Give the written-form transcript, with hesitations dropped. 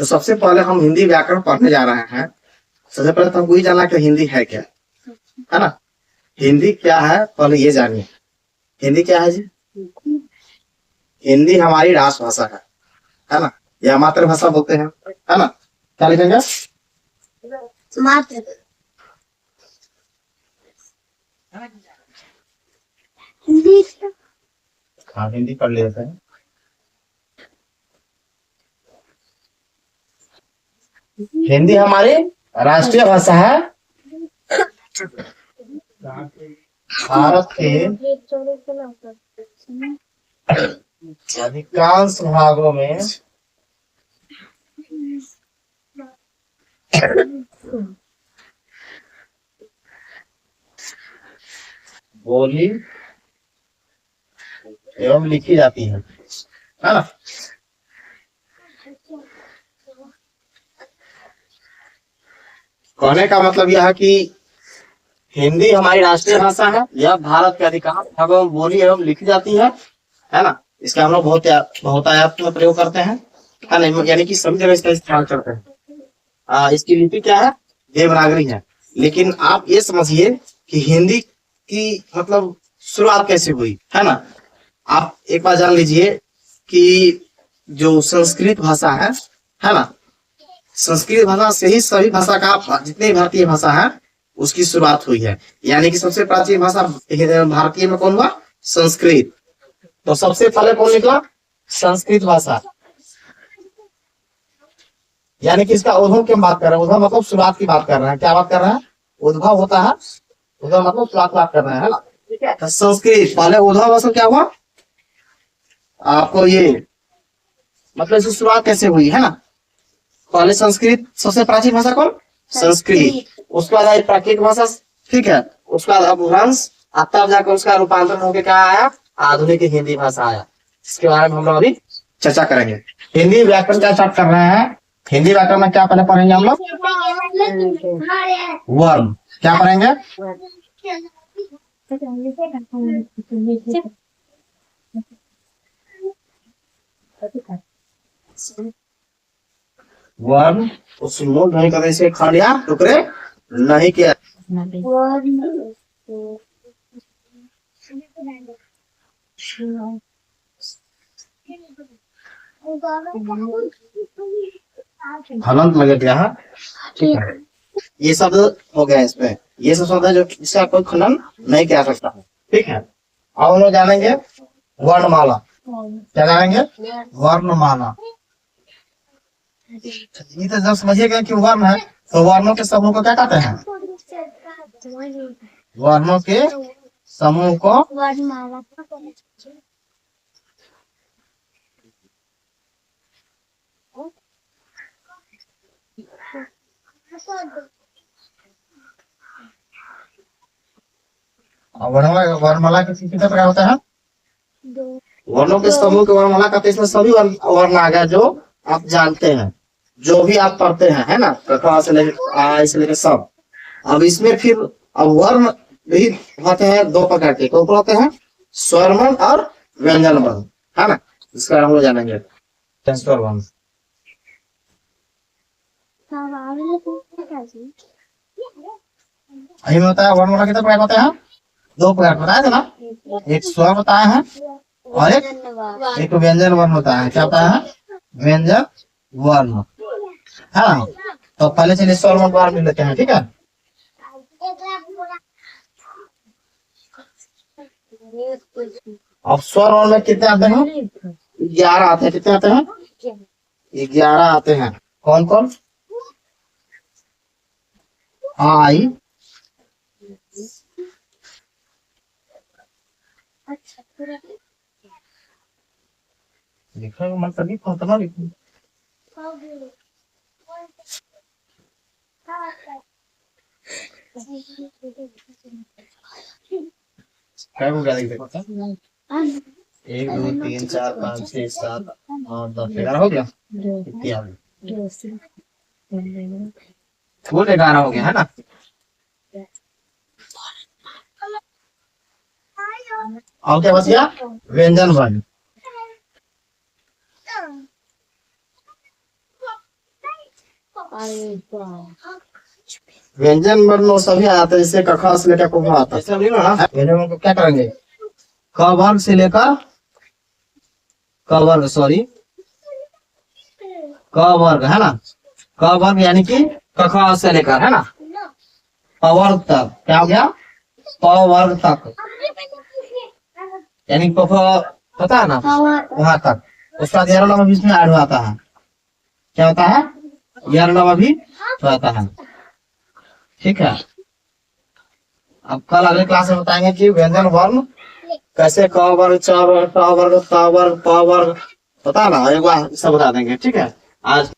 तो सबसे पहले हम हिंदी व्याकरण पढ़ने जा रहे हैं। सबसे पहले तो हमको ये जानना कि हिंदी है क्या, है ना। हिंदी क्या है पहले ये जानिए। हिंदी क्या है जी? हिंदी हमारी राष्ट्रभाषा है ना, या मातृभाषा बोलते हैं, है ना। क्या लिखेंगे? मातृ। हिंदी, हाँ हिंदी पढ़ लेते हैं। हिंदी हमारी राष्ट्रीय भाषा है। भारत के अधिकांश भागों में बोली एवं लिखी जाती है ना। कहने का मतलब यह है कि हिंदी हमारी राष्ट्रीय भाषा है, यह भारत के अधिकांश भागों में बोली एवं लिखी जाती है ना। इसका हम लोग बहुतायत में प्रयोग करते हैं, है ना, यानी कि सभी जगह इसका इस्तेमाल करते हैं। इसकी लिपि क्या है? देवनागरी है। लेकिन आप ये समझिए कि हिंदी की मतलब शुरुआत कैसे हुई, है ना। आप एक बार जान लीजिए कि जो संस्कृत भाषा है ना, संस्कृत भाषा से ही सभी भाषा का, जितनी भारतीय भाषा है उसकी शुरुआत हुई है। यानी कि सबसे प्राचीन भाषा भारतीय में कौन हुआ? संस्कृत। तो सबसे पहले कौन निकला? संस्कृत भाषा। यानी कि इसका उद्भव की बात कर रहे हैं। उद्भव मतलब शुरुआत की बात कर रहे हैं। क्या बात कर रहे हैं? उद्भव होता है, उद्भव मतलब शुरुआत बात कर रहे हैं, है ना। ठीक है, तो संस्कृत पहले उद्भव मतलब क्या हुआ आपको ये मतलब इसकी शुरुआत कैसे हुई, है ना। पहले संस्कृत सबसे प्राचीन भाषा कौन? संस्कृत। उसके बाद आई प्राकृत भाषा, ठीक है। उसके बाद अपभ्रंश, तब जाकर उसका रूपांतरण होकर क्या आया? आधुनिक हिंदी भाषा आया। इसके बारे में हम लोग अभी चर्चा करेंगे। हिंदी व्याकरण का स्टार्ट कर रहे हैं। हिंदी व्याकरण में क्या पहले पढ़ेंगे हम लोग? वर्ण। क्या पढ़ेंगे? वर्ण उस मूल ध्वनि का से खंड या टुकड़े नहीं किया। हलंत लगे गया है, ठीक है। ये शब्द हो गया इसमें, ये सब शब्द है जो इसका कोई खंडन नहीं किया सकता, ठीक है। अब हम लोग जानेंगे वर्णमाला। क्या जानेंगे? वर्णमाला। ये तो जब समझिएगा कि वर्ण है तो वर्णों के समूह को क्या कहते हैं? वर्णों के समूह को वर्णमाला। वर्णमाला कितने प्रकार होता है? वर्णों के समूह के वर्णमाला का, इसमें सभी वर्ण आ गया जो आप जानते हैं, जो भी आप पढ़ते हैं, है ना। प्रथा से लेकर आ से लेकर सब। अब इसमें फिर अब वर्ण भी होते हैं दो प्रकार के। कौन होते हैं? स्वर वर्ण और व्यंजन वर्ण, है ना। इसका हम लोग जानेंगे स्वर वर्ण। यही में होता है वर्णमाला कितने प्रकार होते हैं? दो प्रकार बताए थे ना। एक स्वर बताया है और एक व्यंजन वर्ण होता है। क्या होता है? व्यंजन वर्ण, हाँ। तो पहले चलिए स्वर वर्ण बार मिल लेते हैं, ठीक है। अब स्वर वर्ण में कितने आते हैं? 11 आते हैं। कितने आते हैं? 11 आते हैं। कौन कौन? आई, लिखा मन सभी पहुंचना लिखो। क्या हो गया देखो? 1 2 3 4 5 6 7 8 10 11 हो गया। कुल 11 हो गया, है ना। और क्या बच गया? व्यंजन वर्ण। व्यंजन वर्ण वो सभी आते हैं, जैसे कखा से लेकर कुछ आता है, समझ लो ना। व्यंजन को क्या करेंगे, क वर्ग से लेकर क वर्ग, सॉरी क वर्ग है ना, क वर्ग यानी कि कखा से लेकर है ना पवर्ग तक, क्या हो गया पवर्ग तक, यानी प पता है ना वहां तक। उसका बाद 11 नंबर बीच में ऐड होता है, क्या होता है 11 नंबर भी होता है। ठीक है, अब कल अगले क्लास में बताएंगे कि व्यंजन वर्ण कैसे क वर्ग च वर्ग ट वर्ग त वर्ग प वर्ग, पता है ना, एक बार सब बता देंगे। ठीक है, आज